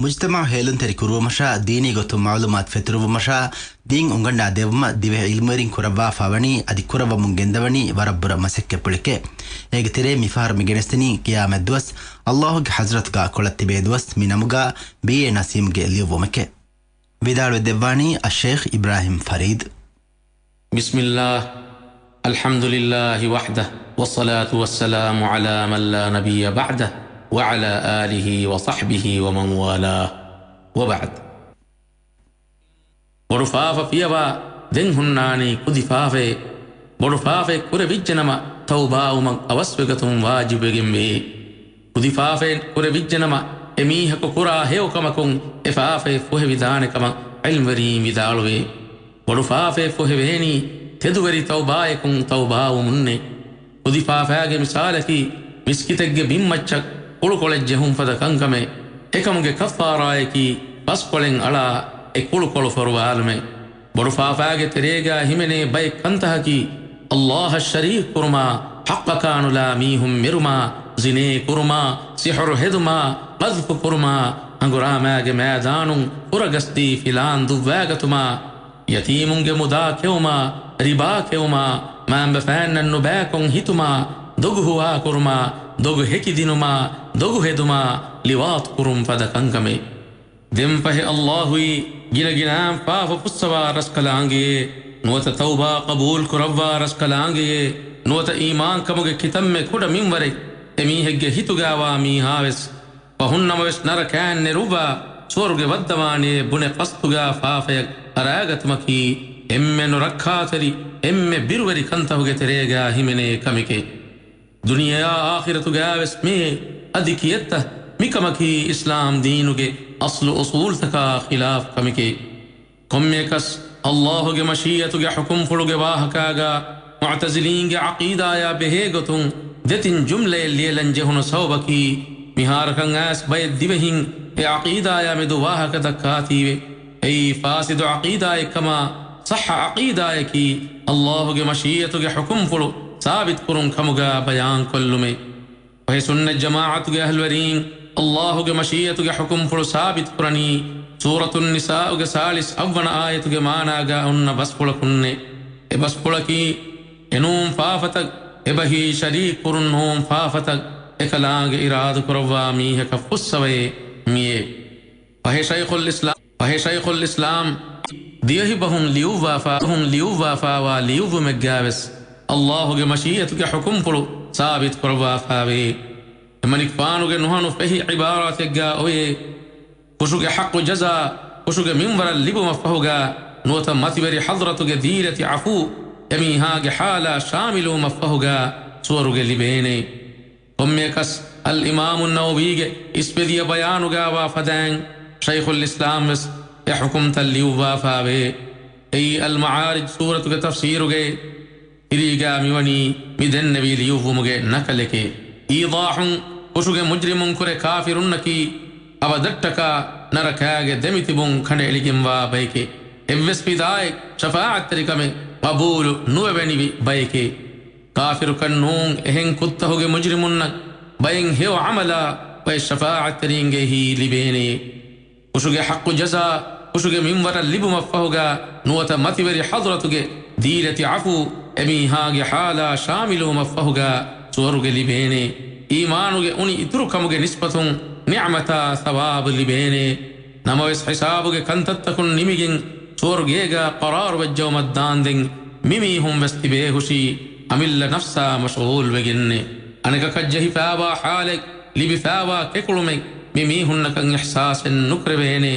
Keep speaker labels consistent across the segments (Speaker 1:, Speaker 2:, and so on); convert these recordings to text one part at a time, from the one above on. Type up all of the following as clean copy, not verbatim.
Speaker 1: ಮುಜ್ತಮಾ ಹೇಲುಂತೆರಿ ಕುರುವಮಶಾ ದೀನಿ ಗೊತ್ತು ಮಾಲೂಮಾತ್ ಫೆತುರುವಮಶಾ ದೀನ್ ಉಂಗಂಡ ದೇವಮ ದಿವೆ ಇಲ್ಮರಿನ್ ಕುರವಾ ಫವಣಿ ಅದಿ ಕುರವ ಮುಂಗೆಂದವಣಿ ವರಬ್ಬರ ಮಸಕ್ಕೆ ಪುಳಿಕೆ ಏಗೆ ತಿರೆ ಮಿಫಾರ್ ಮಿಗೆನೆಸ್ತಿನಿ ಕಿಯಾಮದ್ವಸ್ ಅಲ್ಲಾಹುಗೆ ಹಜ್ರತ್ಗಾ ಕೊಳತ್ತಿಬೇದ್ವಸ್ ಮಿನಮುಗಾ ಬಿಎ ನಸೀಮ್ಗೆ ಲಿಯುವಮಕೆ ವಿದಾಳು ದೆವ್ವಾಣಿ ಅಶೇಖ್ ಇಬ್ರಾಹಿಂ ಫರೀದ್
Speaker 2: ಬಿಸ್ಮಿಲ್ಲಾಹ್ ಅಲ್ಹಮ್ದುಲಿಲ್ಲಾಹಿ ವಹ್ದಹ್ ವಸ್ಸಲಾತು ವಸ್ಸಲಾಮು ಅಲಾ ಮನ್ ಲಾ ನಬಿಯ ಬಅದಹ್ وعلى آله وصحبه ومن والاه وبعد برفاف فيوا دين هناني كدفافه برفافه كره وجنما توبا ومن اوسوغتم واجبگم وي كدفافه كره وجنما اميح كورا هيوكمكم افافه فوه विधानकम علم وري विदालवे برفافه فوه ويني تدوري توبايكم توبا ومنه كدفافه مثالكي مسكتگه بيمچك ಕುಳುಕೊಳೆಜ್ಜೆ ಹುಂಫದ ಕಂಕಮೆ ಎಕಮುಗೆ ಕಫಾರಾಯಕಿ ಬಸ್ಕೊಳೆಂ ಅಳ ಎ ಕುಳುಕೊಳು ಫರುವ ಆಲ್ಮೆ ಬರುಫಾಫಾಗೆ ತೆರೇಗ ಹಿಮೆನೆ ಬೈ ಕಂತಹಕಿ ಅಲ್ಲಾಹ ಶರೀಕ್ ಕುರುಮಾ ಹಕ್ಕ ಕಾನುಲಾ ಮೀಹುಂ ಮಿರುಮಾ ಜಿನೇ ಕುರುಮಾ ಸಿಹರು ಹೆದುಮಾ ಕಜ್ಫು ಕುರುಮಾ ಅಂಗುರಾಮಾಗೆ ಮೇದಾನುಂ ಪುರಗಸ್ತಿ ಫಿಲಾನ್ ದುವ್ವಾಗತುಮಾ ಯತೀಮುಂಗೆ ಮುದಾ ಕೆವುಮಾ ರಿಬಾ ಕೆವುಮಾ ಮಾಂಬ ಫ್ಯಾನ್ನನ್ನು ಬ್ಯಾಕೊಂ ಹಿತುಮಾ ದೊಗುಹುವಾ ಕುರುಮಾ ದೊಗು ಹೆಕಿದಿನುಮಾ ದೊಗು ಹೆದುಮಾ ಲಿವಾತ್ ಕುರುಂ ಪದ ಕಂಕಮೆ ದೆಂಪಹೆ ಅಲ್ಲಾಹುಯಿ ಗಿನಗಿನಾಂ ಪಾಫ ಪುಸ್ಸವಾ ರಸ್ಕಲಾಂಗಿಯೇ ನುವತ ತೌಬಾ ಕಬೂಲ್ ಕುರವ್ವಾ ರಸ್ಕಲಾಂಗಿಯೇ ನುವತ ಈಮಾನ್ ಕಮುಗೆ ಕಿತಮ್ಮೆ ಕುಡ ಮಿಂವರೆ ಎಮೀಹೆಗ್ಗೆ ಹಿತುಗಾವಾ ಮೀಹಾವೆಸ್ ಪಹುನ್ನಮವೆಸ್ ನರ ಕ್ಯಾನ್ನೆ ರುವ್ವಾ ಸೋರುಗೆ ವದ್ದವಾನೆ ಬುಣೆ ಪಸ್ತುಗಾ ಫಾಫೆಯ ಅರಾಗತ್ಮಕಿ ಎಮ್ಮೆನು ರಕ್ಕಾತರಿ ಎಮ್ಮೆ ಬಿರುವರಿ ಕಂತಹುಗೆ ತೆರೇಗ ಹಿಮೆನೆ ಕಮಿಕೆ दुनिया आखिरत गावस में अधिकियत मिकमकी इस्लाम दीनुगे असल उसूल तका खिलाफ कमिके कम्मेकस अल्लाह गे मशीयत गे हुकुम फुलुगे वाहकागा मुअतज़िलीन गे अकीदा या बेहेगतुं दतिन जुमले लेलंजे हुन सौबकी मिहार कंगास बय दिवहिं ए अकीदा या में दुवाहक दकातीवे ए फासिद अकीदा कमा सह अकीदा की अल्लाह गे मशीयत गे हुकुम फुलु साबित कुरुं खमुगा बयान कुल्लु में वह सुन्नत जमाअत के अहलवरीन अल्लाह के मशीयत के हुक्म फुल साबित कुरनी सूरतुन निसा के 40 अव्वन आयत के माना गा उन्न बसपुल कुन्ने ए बसपुल की एनूम फाफतक ए बही शरीक कुरुन्नूम फाफतक ए कलांग इराद कुरवा मीह कफुस्सवे मिये वह शैखुल इस्लाम दियहि बहुम लियुवाफा वा लियुव मगावस अल्लाह के मशीयत के हुक्म पुरु साबित करवा फावे मनिक पानु के नुहानु फही इबारत गा ओए कुशु के हक जजा कुशु के मिंबर लिबु मफहुगा नोत मतिबरी हजरत के दीरति अफू यमी हा के हाला शामिल मफहुगा सुवर के लिबेने उम्मे कस अल इमाम an-नववी के इस पे दिया बयान गा वा फदांग शेखुल इस्लाम या हुक्म तलियु वा फावे ए अल मारिज सूरत के तफसीर गे इरीगा मिवनी मिदन नबी लियुवुमुगे नकलके ईदाहुं कुशुगे मुज्रिमुं कुरे काफिरुन्नकी अवदट्टका नरकागे दमितिबुं खंडे एलिगिंवा बैके एव्वेस पिदाय शफाअत तरिकमे कबूल नुवेनिवि बैके काफिरु कन्नूं एहें कुत्तहुगे मुज्रिमुन्न बैं हेव अमला बै शफाअत तरिंगे ही लिबेने कुशुगे हक्कु जज़ा कुशुगे मिंवर लिबु मफहुगा नुवत मतिवरि हज़रतुगे दीरति अफू एमी हागे हाला शामिलु मफहुगा सुवरुगे लिबेने ईमानुगे उनी इतुरु कमुगे निस्बतुं निअमता सवाब लिबेने नमवेस हिसाबुगे कंतत्तकुन निमिगिं सुवरुगेगा करार वज्जो मद्दांदिं मिमी हुम वस्ति बेहुशी अमिल्ल नफ्सा मशगूल वेगिन्ने अनका कज्जहि फावा हालिक लिबि फावा केकुलुमे मिमी हुन्नकं इहसासन नुक्रवेने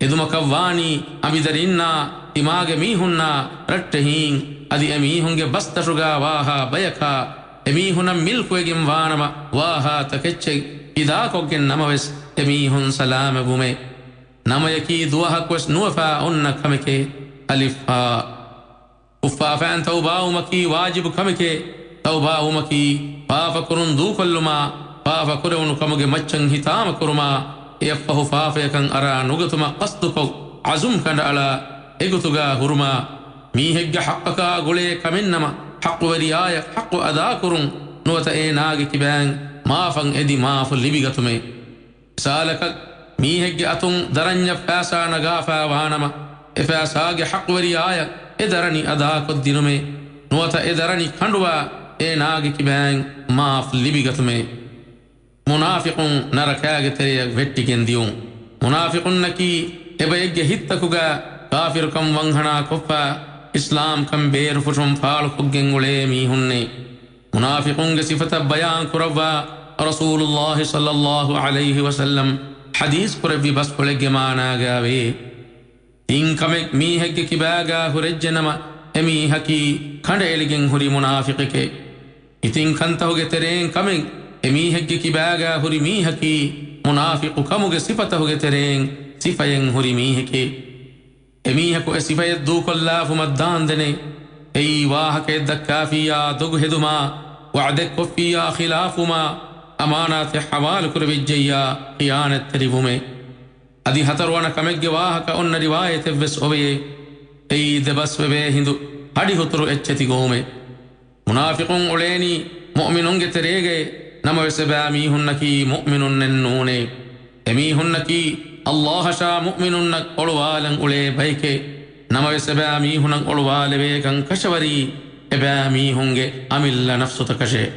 Speaker 2: इदुमकवानी अमिदरिन्ना इमागे मी हुन्ना रट्टहीं अदि अमी हुंगे बस्तशुगा वाहा बयका एमी हुन मिल्कुएगिम वानम वाहा तकेच्चे इदा कोगे नमवेस एमी हुन सलाम बुमे नमयकी दुआह क्वस नुफा उन्न खमके अलिफा उफा फैन तौबा उमकी वाजिब खमके तौबा उमकी पाफ कुरुन दू कल्लुमा पाफ कुरुन कमुगे मच्चं हिताम कुरुमा यफहु फाफयकं अरा नुगतुमा qasduko azum kan ala egutuga hurma मीहेग्ग हक्का गुले कमिन्नमा हक् वरियाय हक् अदा कुरुं नुवत ए नाग किबैंग माफं एदि माफ लिबिगतुमे सालक මීහෙක්ගේ අතුන් දරඤ්ඤ ෆාසා නගාෆා වානම එෆාසාගේ හක්වරියාය එදරණි අදා කොද්දිනුමේ නුවත එදරණි කඬුවා ඒ නාගේ කිබෑන් මාෆ් ලිබිගතුමේ මුනාෆිකුන් නරකාගේ තෙරිය වෙට්ටිගෙන් දියුන් මුනාෆිකුන් නකි එබෙයගේ හිත්තකුගා කාෆිරුකම් වංහනා කොප්පා ඉස්ලාම් කම් බේරු ෆුෂුම් ෆාලුකුගෙන් උලේ මීහුන්නේ මුනාෆිකුන්ගේ සිෆත බයාන් කරවා රසූලුල්ලාහ් සල්ලල්ලාහු අලයිහි වසල්ලම් හදීස් කරවි බස් කොලෙගේ මානාගාවේ තින් කමෙක් මීහෙක්ගේ කිබාගා හුරෙජ්ජනම එමීහකි කඬ එලිගෙන් හුරි මුනාෆිකකේ ඉතින් කන්තහුගේ තෙරෙන් කමෙක් එමීහෙක්ගේ කිබාගා හුරි මීහකි මුනාෆිකු කමුගේ සිෆතහුගේ තෙරෙන් සිෆයෙන් හුරි මීහකේ එමීහකු සිෆය දූ කොල්ලා ෆුමද්දාන් දනේ එයි වාහකේ දක්කාෆියා දුග හෙදුමා වඅදක් කොෆියා ඛිලාෆුමා අමානාත හවාල කුරවිජ්ජයා ඛියානත් තරිවුමේ අදි හතරවන කමෙක්ගේ වාහක ඔන්න රිවායත වෙස් ඔවේ එයි දබස් වෙවේ හිඳු අඩි හතුරු එච්චති ගෝමේ මුනාෆිකුන් උලේනි මුමිනුන්ගේ තෙරේගේ නම වෙසබා මීහුන්නකි මුමිනුන් නූනේ එමීහුන්නකි අල්ලාහ් ෂා මුමිනුන් ඔලවාලන් උලේ බයිකේ නම වෙසබා මීහුනන් ඔලවාලේ කන් කෂවරි එබා මීහුන්ගේ අමිල්ල නෆ්සුත කෂේ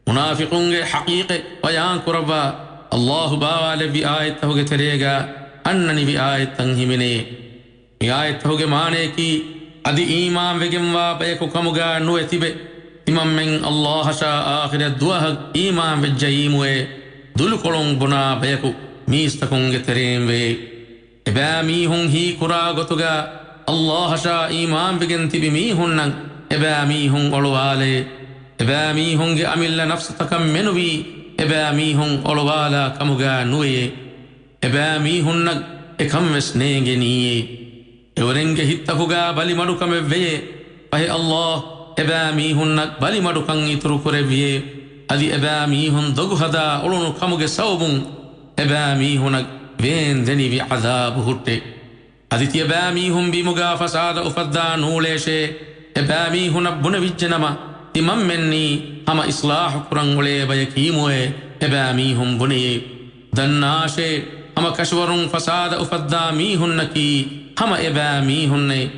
Speaker 2: මුනාෆිකුන්ගේ හකීකේ වයාන් කරවා الله باوالي بآيته هو تريغا أنني بآيته همني بآيته هو مانيكي أدي إيمان وجموا بيكو كمغا نويتيبه تمام من الله شاء آخر الدواه إيمان وجيموه دول كولون بنا بيكو ميستكون تريم وي إبامي هون هي كرا غتوغا الله شاء إيمان وجنتي بميهن إبامي هون أولوالي إبامي هون أمل نفسك منوي එබෑමී හුන් ඔලවාලා කමුගා නුවේ එබෑමී හුන්නක් එකම් වෙස්නේගෙනීයේ එවරෙන්ගේ හිත්තකුගා බලිමඩුකම වෙයේ පහේ අල්ලාහ් එබෑමී හුන්නක් බලිමඩුකන් ඉතුරු කරෙවියේ අදි එබෑමී හුන් දොගු හදා ඔලුණු කමුගේ සවබුන් එබෑමී හුනක් වේන් දෙනිවි අදාබ හුට්ටේ අදි තිය එබෑමී හුන් බිමුගා ෆසාද උෆද්දා නූලේෂේ එබෑමී හුනක් බුන විජ්ජනම තිමම් මෙන්නී හම ඉස්ලාහ කුරන් උලේ බයකීමුවේ එබෑමීහුම් බුනේ දන්නාෂේ හම කෂවරුන් ෆසාද උෆද්දා මීහුන්නකි හම එබෑමීහුන්නේ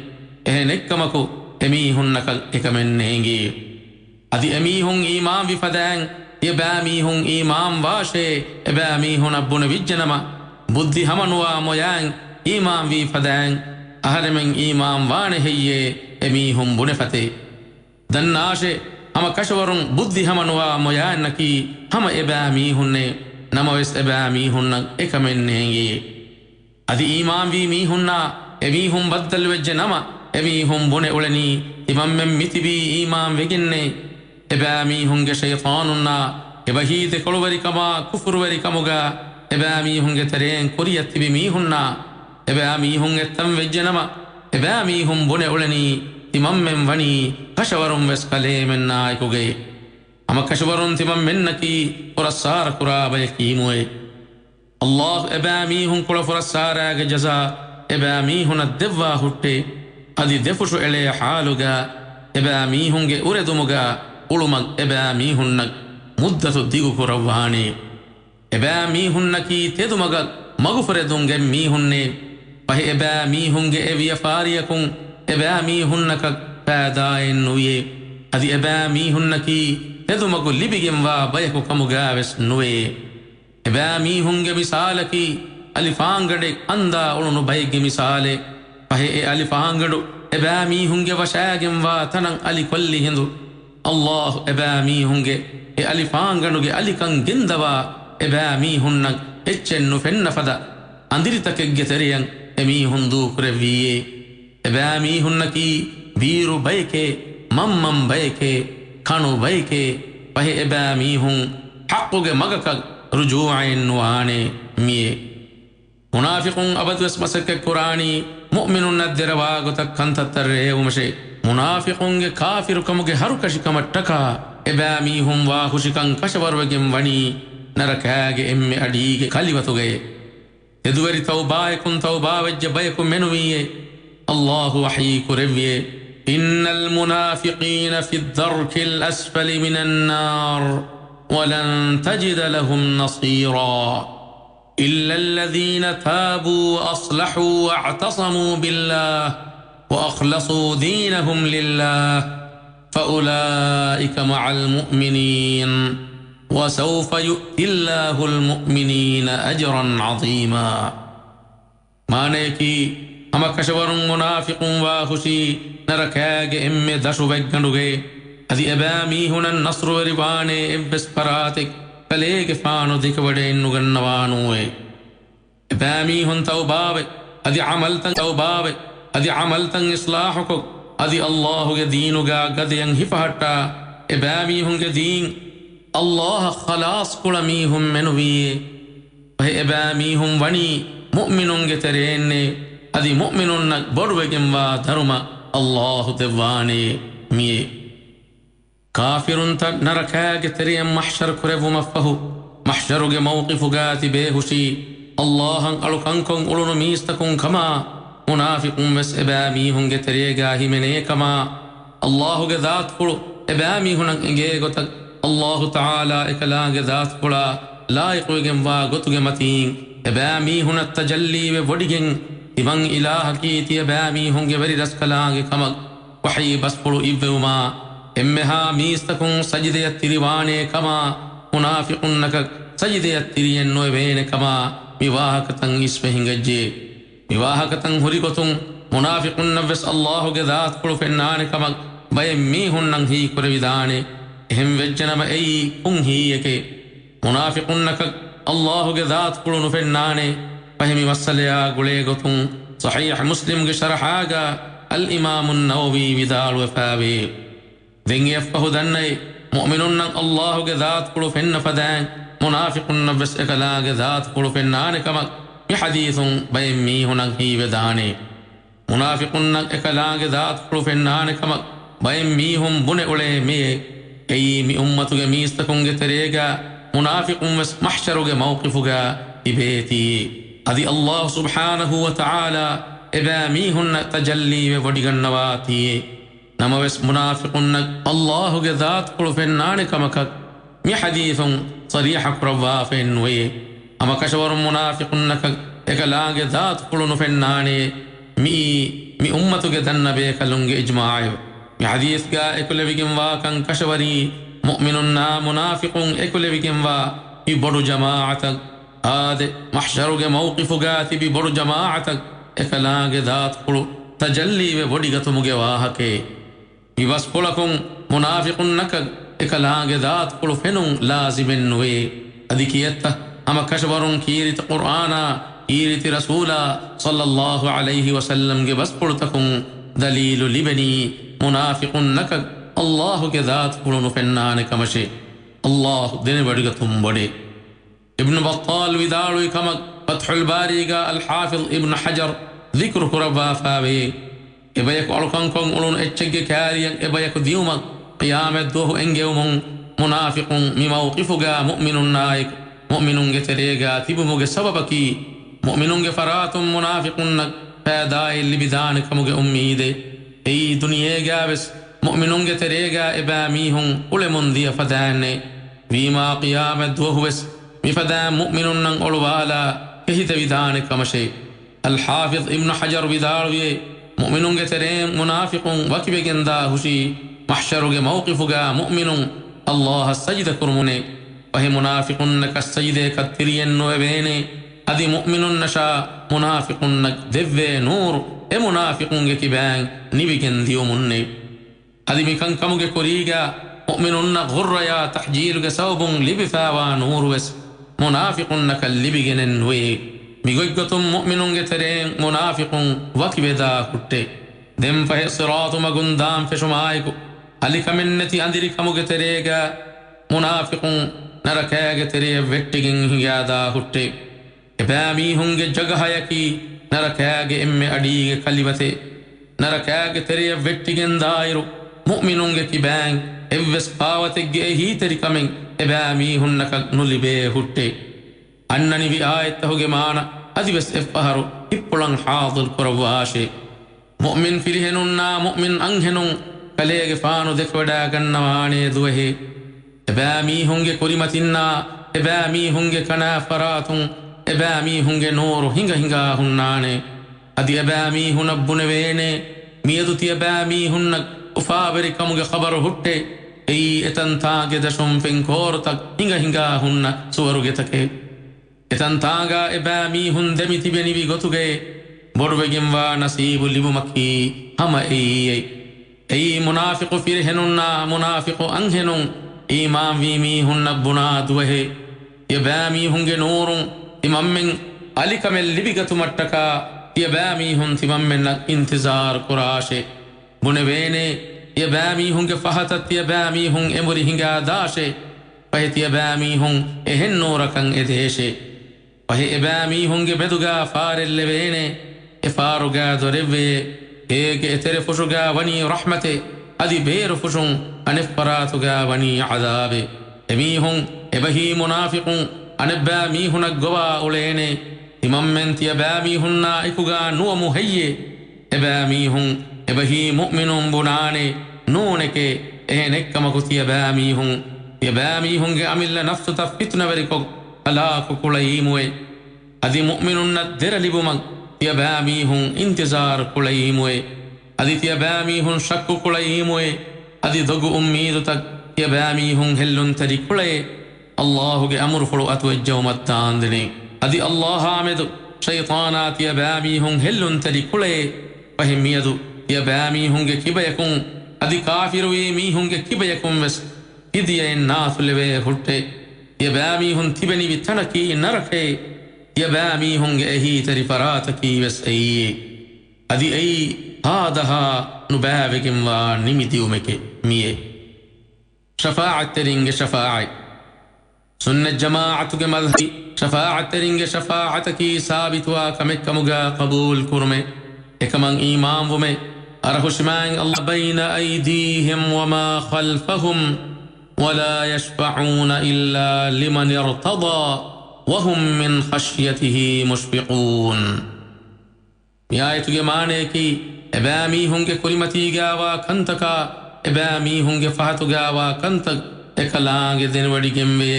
Speaker 2: එහෙනෙක්කමකු එමීහුන්නක එකමෙන්නේගේ අදි එමීහුන් ඊමාම් විෆදෑන් එබෑමීහුන් ඊමාම් වාෂේ එබෑමීහුන බුන විජ්ජනම බුද්ධි හමනුවා මොයෑන් ඊමාම් විෆදෑන් අහරමෙන් ඊමාම් වානෙහෙයේ එමීහුම් බුනෙෆතේ දන්නාෂේ හම කෂවරුන් බුද්ධි හමනුවා මොයාන්නකි හම එබෑමීහුන්නේ නමවෙස් එබෑමීහුන්න එකමෙන්නේගේ අදි ඊමාම් වී මීහුන්නා එමීහුම් බද්දල් වෙජ්ජ නම එමීහුම් බුනේ උලනී ඉමම්මෙන් මිතිබී ඊමාම් වෙගින්නේ එබෑමීහුන්ගේ ෂයිතානුන්නා එබහීද කොළුවරිකමා කුෆුරුවරිකමුගා එබෑමීහුන්ගේ තරයෙන් කුරියත්තිබි මීහුන්නා එබෑමීහුන් එත්තම් වෙජ්ජ නම එබෑමීහුම් බුනේ උලනී තිමම් මෙන් වනි කෂවරුන් වෙස් කලේ මෙන්නායිකුගේ අම කෂවරුන් තිමම් මෙන්නකි පුරස්සාර කුරාබය කීමුවේ අල්ලාහ් එබෑමීහුන් කුල පුරස්සාරාගේ ජසා එබෑමීහුන දෙව්වා හුට්ටේ අදි දෙෆුෂු එලේ හාලුගා එබෑමීහුන්ගේ උරෙදුමුගා උළුමක් එබෑමීහුන්නක් මුද්දතු දිගු කුරව්වානේ එබෑමීහුන්නකි තෙදුමගක් මගුෆරෙදුන්ගේ මීහුන්නේ පහි එබෑමීහුන්ගේ එවිය ෆාරියකුන් එබෑමීහුන්නක පෑදායෙන් නුයේ අදි එබෑමීහුන්නකි තෙදුමකු ලිබිගෙන්වා බයකු කමුගාවෙස් නුවේ එබෑමීහුන්ගේ මිසාලකි අලිෆාංගඩෙක් අන්දා උළුණු බයිගේ මිසාලේ පහේ ඒ අලිෆාංගඩු එබෑමීහුන්ගේ වශෑගෙන්වා තනං අලි කොල්ලි හිඳු අල්ලාහ් එබෑමීහුන්ගේ ඒ අලිෆාංගඩුගේ අලිකං ගෙන්දවා එබෑමීහුන්නක් එච්චෙන්නු ෆෙන්නෆද අඳිරිතකෙක්ගේ තෙරියන් එමීහුන් දූ කුරෙවියේ එබෑමීහුන්නකි වීරු බයකේ මම්මම් බයකේ කණු බයකේ පහේ එබෑමීහුන් හක්කුගේ මගක රුජූඅයින් නුවානේ මියේ මුනාෆිකුන් අබද්වස් මසක කුරානි මුමිනුන් නද්දරවා ගොතක් කන්තතරේ උමෂේ මුනාෆිකුන්ගේ කාෆිරුකමුගේ හරුකෂිකමට්ටකා එබෑමීහුන් වා හුෂිකං කෂවරවගෙන් වනි නරකෑගේ එම්මෙ අඩීගේ කලිවතුගේ එදුවරි තවබායකුන් තවබා වෙජ්ජ බයකු මෙනුවියේ الله وحيك ربي إن المنافقين في الدرك الأسفل من النار ولن تجد لهم نصيرا إلا الذين تابوا وأصلحوا واعتصموا بالله وأخلصوا دينهم لله فأولئك مع المؤمنين وسوف يؤتي الله المؤمنين أجرا عظيما. مانيكي أما كشورن منافقون واخشي نركاج إم دشو بجندوجي أدي أبامي هنا النصر ورباني إبس فراتك كليك فانو ذيك بدين نغنوانوي أبامي هن توبابي أدي عملتن توبابي أدي عملتن إصلاحك أدي الله دينوغا قد ينهفهتا أبامي هن دين الله خلاص قلمي هم منوي وهي أبامي هم وني مؤمنون ترين أدي مؤمنون بروجم ودرما الله تباني مي كافر نركاج تريم محشر كرب مفه محشرج موقف جاتي بهشي الله ألوكنكم أولو ميستكم كما منافق بس إبامي هنج تريجا همني كما الله جذات فلو إبامي هنج إنجيجتك الله تعالى إكلا جذات فلا لا يقوجم واجتوج متين إبامي هن التجلي بوديجن تبان إله كي إبامي هنج بري رسكلا كما وحي بس فلو إبوما إمها ميستكم سجدة التريواني كما منافقنك سجدة التريين نوبين كما مواهكتن اسمهن جي مواهكتن هريكتن منافقن بس الله جذات قلو فنان كما بيميهن ننهي كربداني هم وجنم أي كنهيك منافقنك الله جذات قلو فنان فهم وصليا قليقتن صحيح مسلم شرحاga الإمام النووي بدال وفابي ذن يفقه ذنّي مؤمنون الله جذات قلو فن فدان منافقون بس إكلا جذات قلو فنان كما يحديث بيميه نغي بداني منافقون إكلا جذات قلو فنان كما بيميهم بني أولي مي أي مي أمتك ميستكون جتريغا منافقون بس محشرك موقفك إبيتي هذه الله سبحانه وتعالى إباميهن تجلي بوديغن نواتي نما بس منافقون الله جذات قلو فنان كما مي حديث صريح قربا فنوي أما كشور منافقون إكلا جذات قلو فنان مي أمتك دن بيكالونج إجماعي مي حديث قا إكل بكم واكن كشوري مؤمنون منافقون إكل بكم وا مي بدو جماعتك هذا محشرك موقفك تبي بدو جماعتك إكلا جذات قلو تجلي بوديغتو مجواهك بس قلكم منافقون إكلا جذات قلو فنون لازم نوي أذكيته أما كشورون كيرت قرآن كيرت رسولا صلى الله عليه وسلم بس قلتكم دليل لبني منافقون الله جذات قلو فنان كمشي الله دين بديغتم بدي ابن بطال وداروي كما فتح الباري الحافظ ابن حجر ذكر كربا فابي إبايك ألوكانكم أولون إتشجي كاريا إبايك ديوما قيامة دوه إنجيومون منافق مموقفك مؤمن نايك مؤمن جتريغا تبمك سببكي مؤمن فرات منافق فاداي اللي بذانك مج أميدي أي دنيا بس مؤمن جتريغا إباميهم أول منذي فداني فيما قيامة دوه بس مفدان مؤمن أولوالا كهت بذانك مشي الحافظ ابن حجر بداروي مؤمن جترين منافق وكب جندا هشي محشر موقفك مؤمن الله السجد كرمني وهي منافق كالسجد كالترين وبيني هذه مؤمن نشا منافق دذ نور منافق كبان نبي ديومني هذه مكان كمك كوريغا مؤمن غريا تحجيل صوب لبثا ونور وس منافق كاللبي جنوي ميغوغتم مؤمن جترين منافق وكبدا كتة دم فه صراط مغندام فشمايكو عليك منتي أندري كمغتريغا منافق نركا جتري ويتجين هيادا كتة إبامي هنگ جگها يكي نركا إم أدي كلمته نركا جتري ويتجين دايرو مؤمن كبان إبس قاوتك هي تري كمين إبامي هنك نلبي كتة أنني بآيته جمانا هذه بس إفهروا إبلان حاضر كرواشي مؤمن فيهننا مؤمن أنهنون كليغ فانو ذكودا كنواني دوه إبامي هنگ كريمتنا إبامي هنگ كنافرات එබෑමී හුන්ගේ නෝරු හිඟ හිඟා හුන්නානේ අදි එබෑමී හුනබ්බුනවේනේ මියදු තිය බෑමී හුන්න උෆාබරි කමුගේ ඛබරු හුට්ටේ එයි එතන්තාගේ දශුම් පෙන් කෝරතක් හිඟ හිඟා හුන්න සුවරුගෙතකේ එතන්තාගා එබෑමී හුන් දෙමිති බෙනිවි ගොතුගේ බොඩුවෙගෙන්වා නසීබු ලිබුමකි හම එයි මුනාෆිකු ෆිරහෙනුන්නා මුනාෆිකු අංහෙනුන් ඊමාන් වීමී හුන්නබ්බුනා දුවහේ එබෑමී හුන්ගේ නෝරුන් තිමම්මෙන් අලිකමෙල් ලිබිගතුමට්ටකා يبامي هن تممن انتظار قراشي بنويني يبامي هن فهتت يبامي هن امري هنگا داشي فهت يبامي هن اهن نوركن ادهشي فهي يبامي هن بدوغا فار اللبيني افاروغا دربي هيك اترفشوغا وني رحمتي ادي بير فشون انفراتوغا وني عذابي امي هن ابهي منافقون انبامي هن غوا اوليني imammen tiya baami hunna ikuga nuwa muhayye ebaami hun ebahi mu'minun bunane nuneke ehenekkama kutiya baami hun ge amilla nafsu ta fitna veriko ala kulaimuwe adi mu'minun deralibumag tiya baami hun intizar kulaimuwe adi tiya baami hun shakku kulaimuwe adi dogu ummidu tak tiya baami hun hellun tari kulay Allahu ge amur khulu atwajjaw mattandini ادي الله عمد شيطانات يبامي هن هلن تلي كله فهم يدو يبامي هن كيف يكون ادي كافر ويمي هن كيف يكون بس إذا الناس اللي هلته يبامي هن تبني بتنكي نركي يبامي هن اهي ترفراتكي بس اي ادي اي هذا نبابكم ونمديومك ميه شفاعة ترينج شفاعة سنة جماعة مذهبي شفاعة ترينج شفاعتك ثابت وكمك مغا قبول كرمه كمان إمام ومه أرهشمان الله بين أيديهم وما خلفهم ولا يشفعون إلا لمن ارتضى وهم من خشيته مشفقون آية معنی کی ابامی ہونگے کلمتی گاوا کنتکا ابامی ہونگے فہتو گاوا کنتک ekalaange den wadi gembe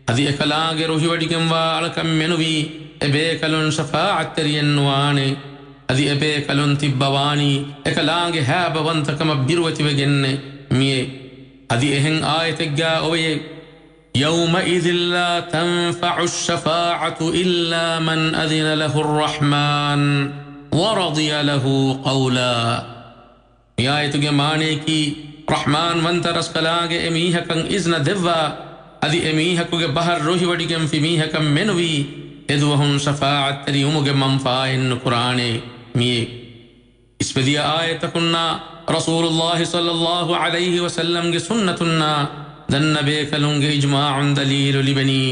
Speaker 2: adi ekalaange rohi wadi gemwa alakam menuvi ebe kalon shafa'at teriyenwane adi ebe kalon tibbawani ekalaange haba wantakama birwati wegenne miye adi ehen ayategga oye yawma idhil la tanfa'u ash-shafa'atu illa man adhina lahu ar-rahman wa radiya lahu qawla ayategge maane ki Rahman vantaras kalage emiha kan izna devva adi emiha kuge bahar rohi wadigem fimiha kan menuvi edwahun shafa'at tari umuge manfa'in Qur'ane miye ispedia ayatakunna Rasulullah sallallahu alayhi wa sallam ge sunnatunna dannabe kalunge ijma'un dalilu libani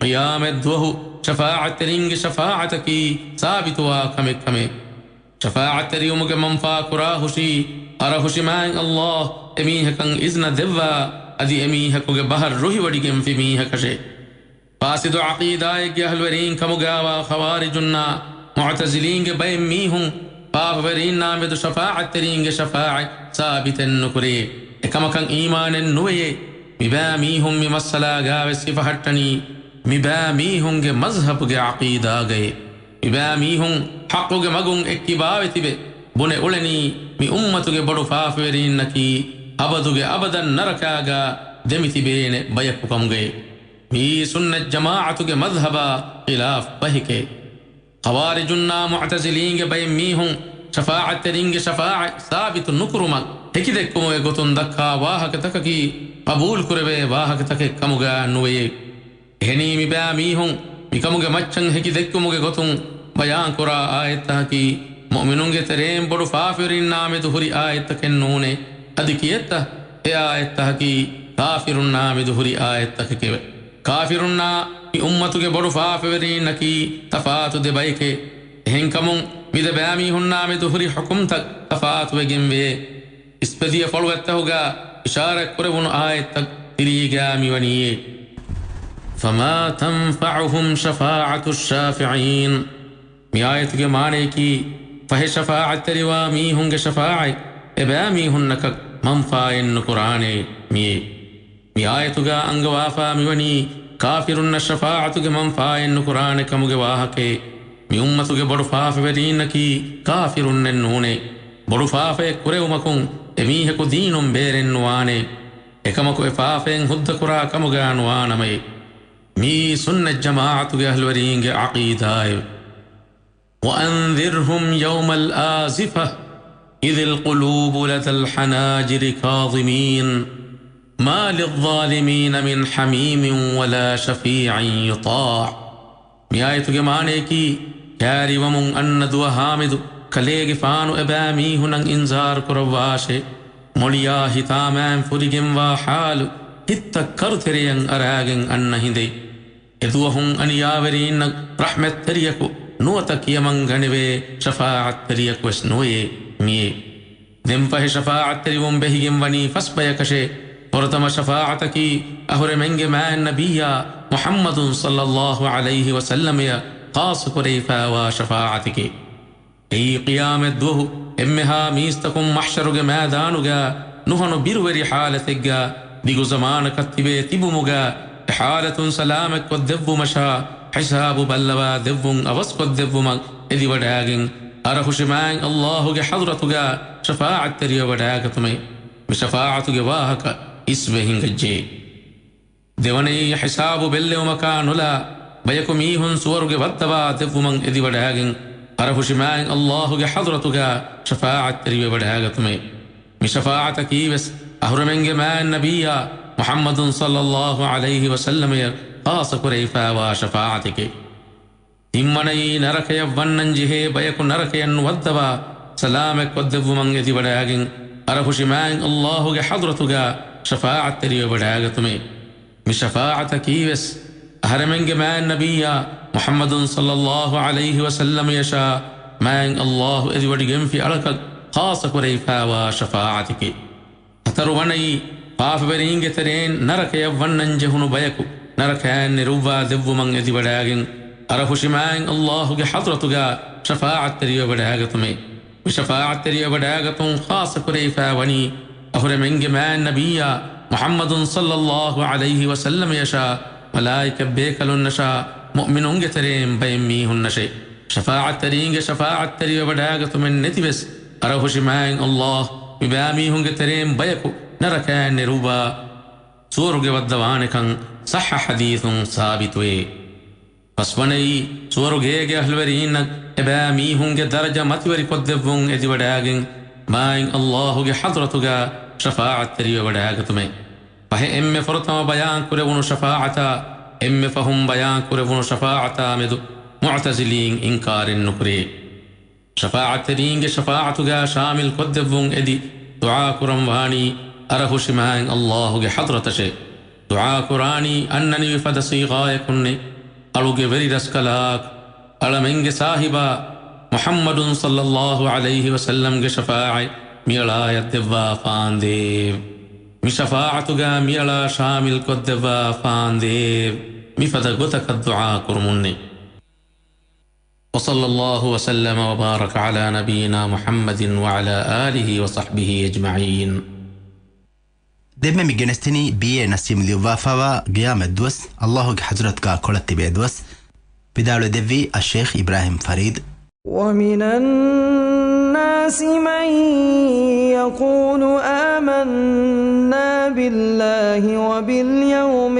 Speaker 2: qiyam edwahu shafa'at taringe shafa'ataki sabitu wa kame shafa'at tari umuge manfa' kurahushi arahushi man Allah emiha kan izna devva adi emiha kuge bahar ruhi wadigem fimiha kashe fasidu aqidae ge ahlwarin kamugawa khawarijunna mu'tazilin ge bay mihun paverin namedu shafa'at terin ge shafa'a sabitan nukuri ekama kan imanen nuye miba mihun mimasala gawe sifahatani miba mihun ge mazhab ge aqida ge miba mihun haqqu ge magun ekkibawe tibe bune uleni mi ummatuge bodu faaferin naki abaduge abadan narakaga demiti bene bayakukamge mi sunnat jama'atuge madhhaba khilaf bahike khawarijunna mu'tazilinge baymihun shafa'at teringe shafa'a sabit nukruma hekidekkumo gotun dakka wahaka takaki qabul kurebe wahaka take kamuga nuwe heni mi ba mihun mikamuge machan hekidekkumo gotun bayan kura ayataki mu'minunge terem bodu fafirin name duhuri ayat kennune adikiyetta e ayat ki kafirun name duhuri ayat ke kafirunna mi ummatuge bodu fafirin naki tafatu de bayke henkamun mide bami hunna me duhuri hukum tak tafatu gembe ispediya folwatta hoga ishara kurevun ayat tiriga mi waniye fama tanfa'uhum shafa'atu ash-shafi'in mi ayat ke maane ki فهي شفاعة تروامي هنگ شفاعة إبامي هنك منفاين قرآن مي آيتوغا أنغوافا ميوني ಕಾಫಿರುನ್ನ ಶಫಾಅತುಗೆ ಮಂಫಾಯನ್ನು ಕುರಾನೆ ಕಮುಗೆ ವಾಹಕೆ ಮಿ ಉಮ್ಮತುಗೆ ಬಡು ಫಾಫೆ ವೆರೀನಕಿ ಕಾಫಿರುನ್ನೆನ್ನೂನೆ ಬಡು ಫಾಫೆ ಕುರೆವುಮಕುಂ ಎಮೀಹಕು ದೀನುಂ ಬೇರೆನ್ನುವಾನೆ ಎಕಮಕು ಎಫಾಫೆಂ ಹುದ್ದ ಕುರಾ ಕಮುಗಾನುವಾನಮೈ ಮೀ ಸುನ್ನ ಜಮಾಅತುಗೆ ಅಹ್ಲವರೀಂಗೆ ಅಕೀದಾಯ وأنذرهم يوم الآزفة إذ القلوب لدى الحناجر كاظمين ما للظالمين من حميم ولا شفيع يطاع ميايتو جمانيكي كاري ومن أندو هامد كليغ فانو أبامي هنن إنزار كرواشي موليا هتامان فريجم وحالو هتا كرتريان أراغن أنهندي إذوهم أن ياورين رحمة تريكو نوتك يمنغنوي شفاعة تريك وسنوي مي دمفه شفاعة تريوم بهيم وني فسبيكشي ورتم شفاعتك أهر منج ما النبي محمد صلى الله عليه وسلم يا خاص كريفا وشفاعتك أي قيام الدوه إمها ميستكم محشرك ما دانوغا نهن بيروري حالتك ديغو زمانك تبي تبموغا حالة سلامك والدب مشا حساب بلوا دبون أوسق الدبوما إذ وداعين أرخشمان الله حضرتك شفاعة تري وداعتمي بشفاعتك واهك اسمهن جي دوني حساب بل ومكان لا بيكميهن صورك ودوا دبوما إذ وداعين أرخشمان الله حضرتك شفاعة تري وداعتمي بشفاعتك بس أهرمن ما النبي محمد صلى الله عليه وسلم خاص كريفا وشفاعتك إمني نركي وننجه بيك نركي ودوا سلامك ودبو من يدي بداغين أرخش مان الله حضرتك شفاعة تري بداغتمي بشفاعتك بس أهرمن ما النبي محمد صلى الله عليه وسلم يشاء مان الله إذ ودغن في أرك خاص كريفا وشفاعتك أتروني قاف برينج ترين نركي وننجه بيكو نركان نروبا دبو من يدي بداغين أرخشمان الله حضرتك شفاعة تري بداغتمي بشفاعة تري بداغتم خاص كريفا وني أهر من جماع النبي محمد صلى الله عليه وسلم يشاء ملائكة بيكل النشاء مؤمنون ترين بيميه النشي شفاعة ترينج شفاعة تري بداغتم النتبس أرخشمان الله بباميه ترين بيكو نركان نروبا سورج والدوانكن صح حديث ثابت وي فسبني سورجيج أهلورين إباميهم درجة متوري قدبون إدي وداعين ماين الله حضرتك شفاعة تري وداعتمي فهي إم فرطما بيان كربون شفاعة إم فهم بيان كربون شفاعة مدو معتزلين إنكار النكري شفاعة ترينج شفاعتك شامل قدبون إدي دعاء كرمواني أرهش ماين الله حضرتشي دعاء قراني أنني فد صيغايكني ألوغ وري رسكلاك ألمنج صاحبا محمد صلى الله عليه وسلم شفاعي ميلا يدوا فانديب مي شفاعتك ميلا شامل كدوا فانديب مي فد غتك الدعاء كرمني وصلى الله وسلم وبارك على نبينا محمد وعلى آله وصحبه أجمعين
Speaker 1: دم ميجنستني بيه نسيم ليوافاوا قيام الدوس الله حضرتك كولت بيدوس بدالو دفي الشيخ إبراهيم فريد
Speaker 3: ومن الناس من يقول آمنا بالله وباليوم